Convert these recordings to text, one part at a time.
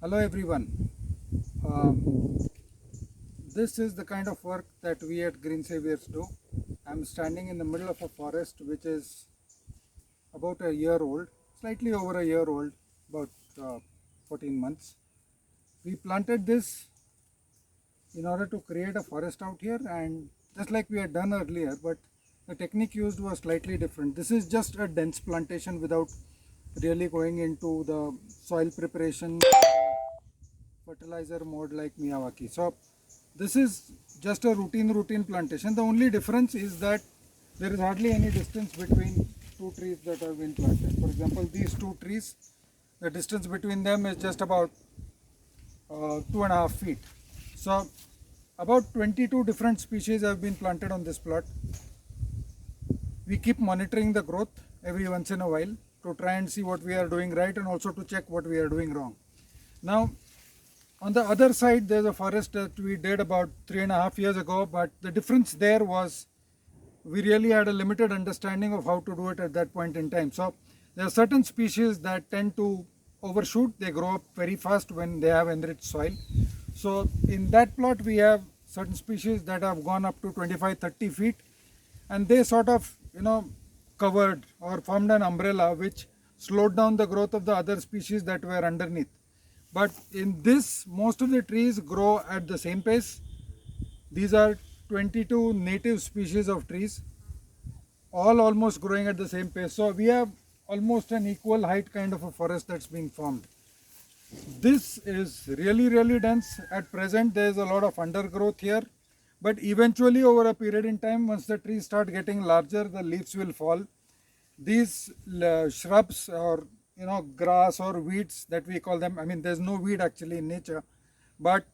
Hello everyone. Um, this is the kind of work that we at Green Saviors do. I'm standing in the middle of a forest which is about a year old, slightly over a year old, about 14 months. We planted this in order to create a forest out here, and just like we had done earlier, but the technique used was slightly different. This is just a dense plantation without really going into the soil preparation fertilizer mode like Miyawaki. So this is just a routine plantation. The only difference is that there is hardly any distance between two trees that have been planted. For example, these two trees, the distance between them is just about 2.5 feet. So about 22 different species have been planted on this plot. We keep monitoring the growth every once in a while to try and see what we are doing right and also to check what we are doing wrong. Now, on the other side, there's a forest that we did about 3.5 years ago, but the difference there was we really had a limited understanding of how to do it at that point in time. So there are certain species that tend to overshoot. They grow up very fast when they have enriched soil. So in that plot, we have certain species that have gone up to 25-30 feet, and they sort of, covered or formed an umbrella which slowed down the growth of the other species that were underneath. But in this, most of the trees grow at the same pace. These are 22 native species of trees, all almost growing at the same pace. So we have almost an equal height kind of a forest that's being formed. This is really dense. At present, there is a lot of undergrowth here. But eventually, over a period in time, once the trees start getting larger, the leaves will fall. These shrubs or grass or weeds that we call them, I mean there's no weed actually in nature, but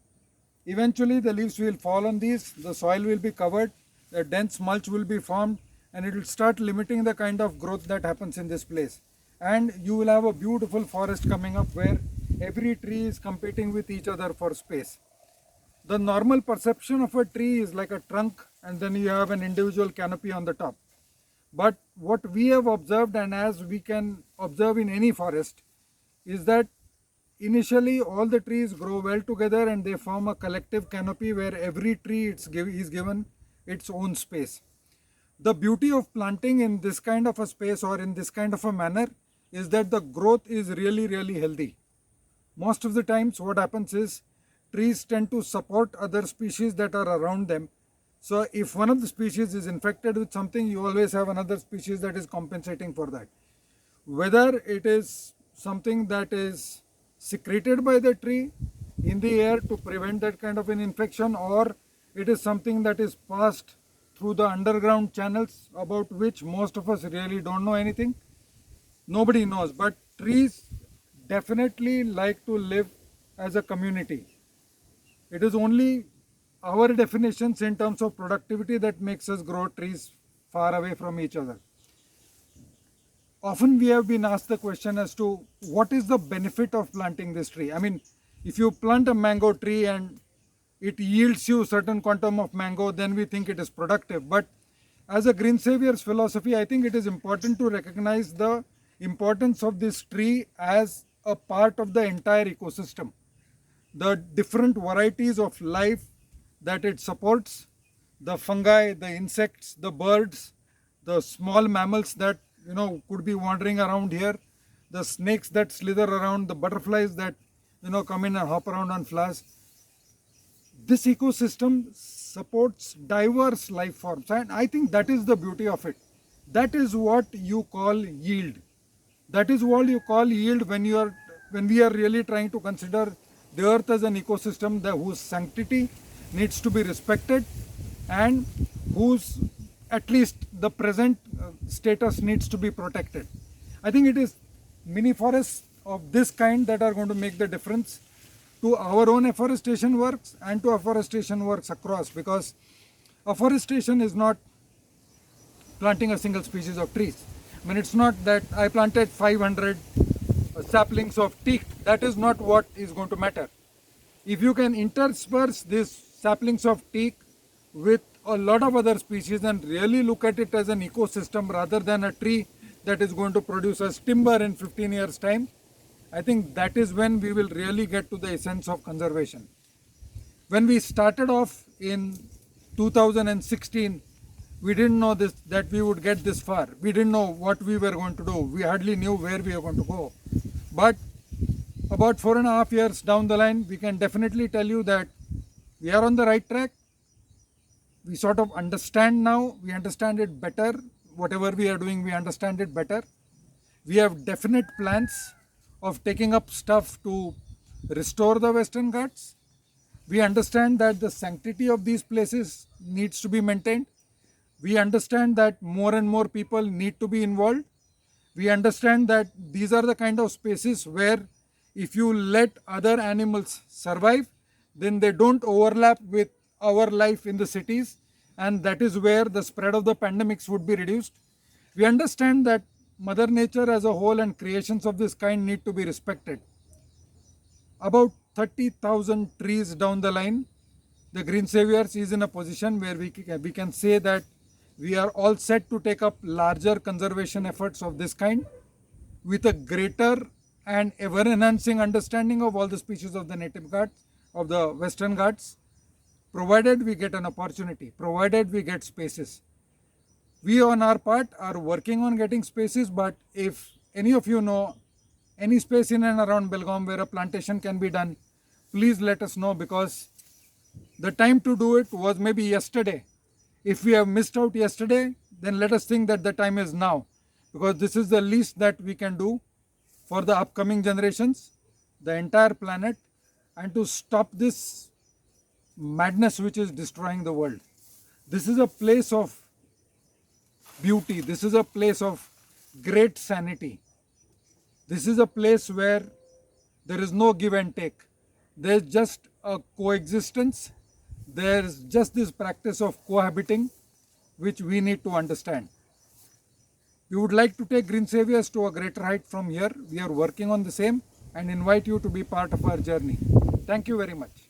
eventually the leaves will fall on these, the soil will be covered, the dense mulch will be formed, and it will start limiting the kind of growth that happens in this place. And you will have a beautiful forest coming up where every tree is competing with each other for space. The normal perception of a tree is like a trunk and then you have an individual canopy on the top. But what we have observed, and as we can observe in any forest, is that initially all the trees grow well together and they form a collective canopy where every tree is given its own space. The beauty of planting in this kind of a space or in this kind of a manner is that the growth is really healthy. Most of the times what happens is trees tend to support other species that are around them. So if one of the species is infected with something, you always have another species that is compensating for that. Whether it is something that is secreted by the tree in the air to prevent that kind of an infection, or it is something that is passed through the underground channels about which most of us really don't know anything. Nobody knows, but trees definitely like to live as a community. It is only our definitions in terms of productivity that makes us grow trees far away from each other. Often we have been asked the question as to what is the benefit of planting this tree. I mean, if you plant a mango tree and it yields you certain quantum of mango, then we think it is productive. But as a Green Saviors philosophy, I think it is important to recognize the importance of this tree as a part of the entire ecosystem. The different varieties of life that it supports, the fungi, the insects, the birds, the small mammals that could be wandering around here, the snakes that slither around, the butterflies that come in and hop around on flowers. This ecosystem supports diverse life forms, and I think that is the beauty of it. That is what you call yield. That is what you call yield when we are really trying to consider the earth as an ecosystem whose sanctity needs to be respected and whose at least the present status needs to be protected. I think it is mini forests of this kind that are going to make the difference to our own afforestation works and to afforestation works across, because afforestation is not planting a single species of trees. I mean, it's not that I planted 500 saplings of teak. That is not what is going to matter. If you can intersperse these saplings of teak with a lot of other species and really look at it as an ecosystem rather than a tree that is going to produce us timber in 15 years time, I think that is when we will really get to the essence of conservation. When we started off in 2016, we didn't know this, that we would get this far. We didn't know what we were going to do. We hardly knew where we were going to go. But about 4.5 years down the line, we can definitely tell you that we are on the right track. We sort of understand now, we understand it better. Whatever we are doing, we understand it better. We have definite plans of taking up stuff to restore the Western Ghats. We understand that the sanctity of these places needs to be maintained. We understand that more and more people need to be involved. We understand that these are the kind of spaces where if you let other animals survive, then they don't overlap with our life in the cities, and that is where the spread of the pandemics would be reduced. We understand that Mother Nature as a whole and creations of this kind need to be respected. About 30,000 trees down the line, the Green Saviors is in a position where we can say that we are all set to take up larger conservation efforts of this kind with a greater and ever enhancing understanding of all the species of the native Ghats, of the Western Ghats, provided we get an opportunity, provided we get spaces. We on our part are working on getting spaces, but if any of you know any space in and around Belgaum where a plantation can be done, please let us know, because the time to do it was maybe yesterday. If we have missed out yesterday, then let us think that the time is now, because this is the least that we can do for the upcoming generations, the entire planet, and to stop this madness which is destroying the world. This is a place of beauty. This is a place of great sanity. This is a place where there is no give and take. There's just a coexistence. There's just this practice of cohabiting, which we need to understand. We would like to take Green Saviors to a greater height from here. We are working on the same and invite you to be part of our journey. Thank you very much.